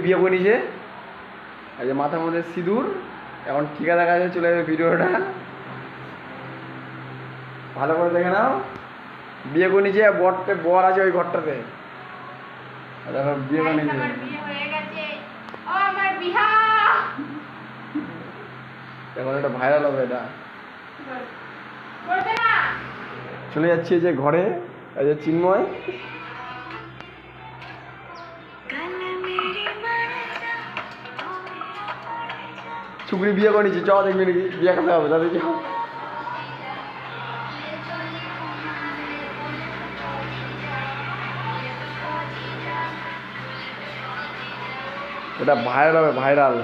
বিয়ে করে নিয়েছে, এই যে মাথার মধ্যে সিঁদুর, এখন টিকা দেখা যাচ্ছে, চলে যাবে ভিডিওটা, ভালো করে দেখে নাও। বিয়ে করে নিয়েছে, বর আছে ওই ঘরটাতে, দেখো বিয়ে করে নিয়েছে। এখন এটা ভাইরাল হবে, এটা চলে যাচ্ছে যে ঘরে, এই যে চিন্ময় চুকরি বিয়ে করে নিচ্ছে, চ দেখবি নাকি বিয়ে খেতে হবে তাদের, চ। এটা ভাইরাল হবে, ভাইরাল।